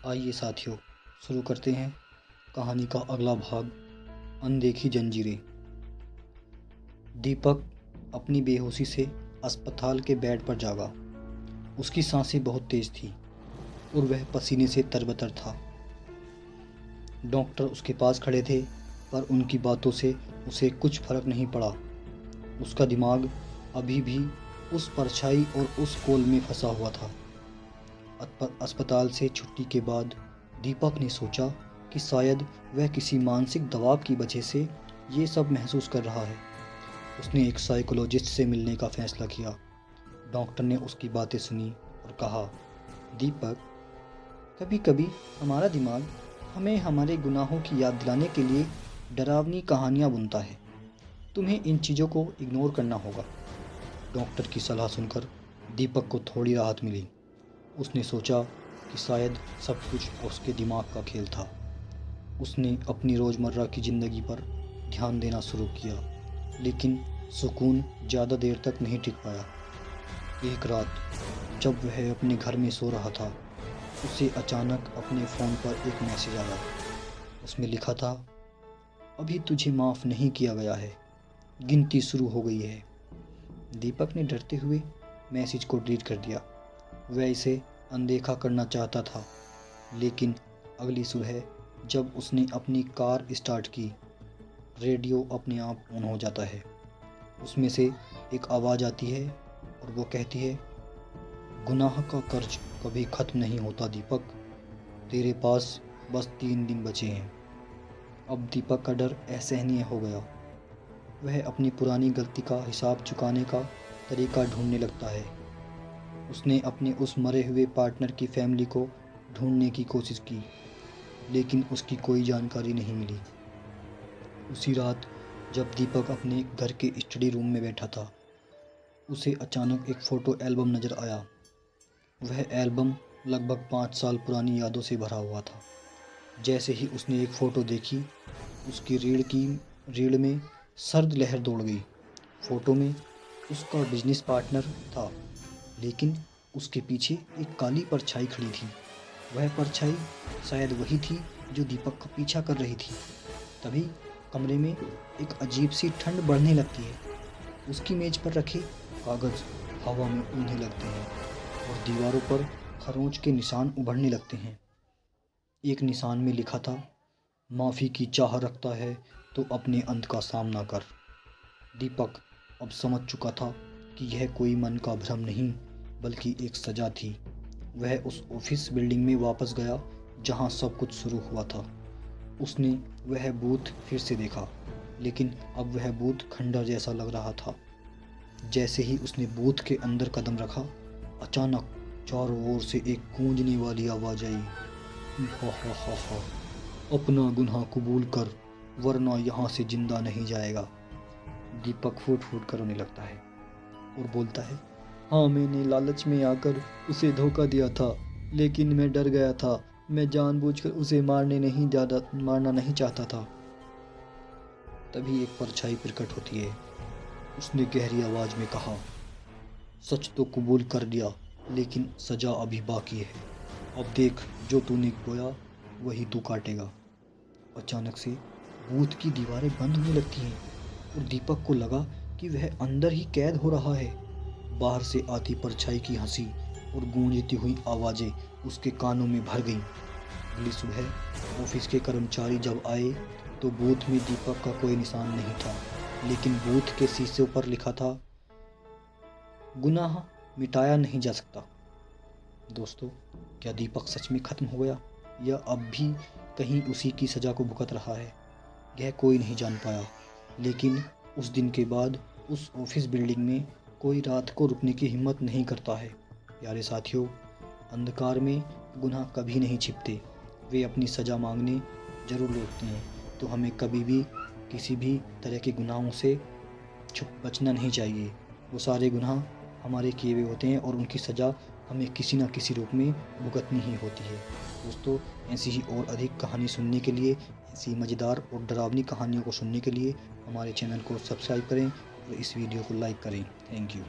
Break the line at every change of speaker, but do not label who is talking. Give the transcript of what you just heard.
आइए साथियों, शुरू करते हैं कहानी का अगला भाग, अनदेखी जंजीरें। दीपक अपनी बेहोशी से अस्पताल के बेड पर जागा। उसकी सांसें बहुत तेज थी और वह पसीने से तरबतर था। डॉक्टर उसके पास खड़े थे, पर उनकी बातों से उसे कुछ फर्क नहीं पड़ा। उसका दिमाग अभी भी उस परछाई और उस कोल में फंसा हुआ था। अस्पताल से छुट्टी के बाद दीपक ने सोचा कि शायद वह किसी मानसिक दबाव की वजह से ये सब महसूस कर रहा है। उसने एक साइकोलॉजिस्ट से मिलने का फैसला किया। डॉक्टर ने उसकी बातें सुनी और कहा, दीपक, कभी कभी हमारा दिमाग हमें हमारे गुनाहों की याद दिलाने के लिए डरावनी कहानियाँ बुनता है। तुम्हें इन चीज़ों को इग्नोर करना होगा। डॉक्टर की सलाह सुनकर दीपक को थोड़ी राहत मिली। उसने सोचा कि शायद सब कुछ उसके दिमाग का खेल था। उसने अपनी रोज़मर्रा की ज़िंदगी पर ध्यान देना शुरू किया, लेकिन सुकून ज़्यादा देर तक नहीं टिक पाया। एक रात जब वह अपने घर में सो रहा था, उसे अचानक अपने फ़ोन पर एक मैसेज आया। उसमें लिखा था, अभी तुझे माफ़ नहीं किया गया है, गिनती शुरू हो गई है। दीपक ने डरते हुए मैसेज को डिलीट कर दिया। वह इसे अनदेखा करना चाहता था, लेकिन अगली सुबह जब उसने अपनी कार स्टार्ट की, रेडियो अपने आप ऑन हो जाता है। उसमें से एक आवाज़ आती है और वो कहती है, गुनाह का कर्ज कभी ख़त्म नहीं होता दीपक, तेरे पास बस 3 दिन बचे हैं। अब दीपक का डर असहनीय हो गया। वह अपनी पुरानी गलती का हिसाब चुकाने का तरीका ढूंढने लगता है। उसने अपने उस मरे हुए पार्टनर की फैमिली को ढूंढने की कोशिश की, लेकिन उसकी कोई जानकारी नहीं मिली। उसी रात जब दीपक अपने घर के स्टडी रूम में बैठा था, उसे अचानक एक फ़ोटो एल्बम नज़र आया। वह एल्बम लगभग 5 साल पुरानी यादों से भरा हुआ था। जैसे ही उसने एक फ़ोटो देखी, उसकी रीढ़ में सर्द लहर दौड़ गई। फ़ोटो में उसका बिजनेस पार्टनर था, लेकिन उसके पीछे एक काली परछाई खड़ी थी। वह परछाई शायद वही थी जो दीपक का पीछा कर रही थी। तभी कमरे में एक अजीब सी ठंड बढ़ने लगती है। उसकी मेज पर रखे कागज़ हवा में उड़ने लगते हैं और दीवारों पर खरोंच के निशान उभरने लगते हैं। एक निशान में लिखा था, माफ़ी की चाह रखता है तो अपने अंत का सामना कर। दीपक अब समझ चुका था कि यह कोई मन का भ्रम नहीं, बल्कि एक सज़ा थी। वह उस ऑफिस बिल्डिंग में वापस गया जहां सब कुछ शुरू हुआ था। उसने वह बूथ फिर से देखा, लेकिन अब वह बूथ खंडर जैसा लग रहा था। जैसे ही उसने बूथ के अंदर कदम रखा, अचानक चारों ओर से एक गूंजने वाली आवाज़ आई, हा हा हा हा, अपना गुनाह कबूल कर, वरना यहाँ से जिंदा नहीं जाएगा। दीपक फूट फूट कर रोने लगता है और बोलता है, हाँ, मैंने लालच में आकर उसे धोखा दिया था, लेकिन मैं डर गया था। मैं जानबूझकर उसे मारना नहीं चाहता था। तभी एक परछाई प्रकट होती है। उसने गहरी आवाज में कहा, सच तो कबूल कर लिया, लेकिन सजा अभी बाकी है। अब देख, जो तूने बोया वही तू काटेगा। अचानक से बूथ की दीवारें बंद होने लगती हैं और दीपक को लगा कि वह अंदर ही कैद हो रहा है। बाहर से आती परछाई की हंसी और गूंजती हुई आवाज़ें उसके कानों में भर गईं। अगली सुबह ऑफिस के कर्मचारी जब आए तो बूथ में दीपक का कोई निशान नहीं था, लेकिन बूथ के शीशे पर लिखा था, गुनाह मिटाया नहीं जा सकता। दोस्तों, क्या दीपक सच में ख़त्म हो गया या अब भी कहीं उसी की सज़ा को भुगत रहा है? यह कोई नहीं जान पाया, लेकिन उस दिन के बाद उस ऑफिस बिल्डिंग में कोई रात को रुकने की हिम्मत नहीं करता है। प्यारे साथियों, अंधकार में गुनाह कभी नहीं छिपते, वे अपनी सज़ा मांगने ज़रूर लौटते हैं। तो हमें कभी भी किसी भी तरह के गुनाहों से बचना नहीं चाहिए। वो सारे गुनाह हमारे किए हुए होते हैं और उनकी सज़ा हमें किसी न किसी रूप में भुगतनी ही होती है। दोस्तों, ऐसी ही और अधिक कहानी सुनने के लिए, ऐसी मज़ेदार और डरावनी कहानियों को सुनने के लिए हमारे चैनल को सब्सक्राइब करें और इस वीडियो को लाइक करें। Thank you.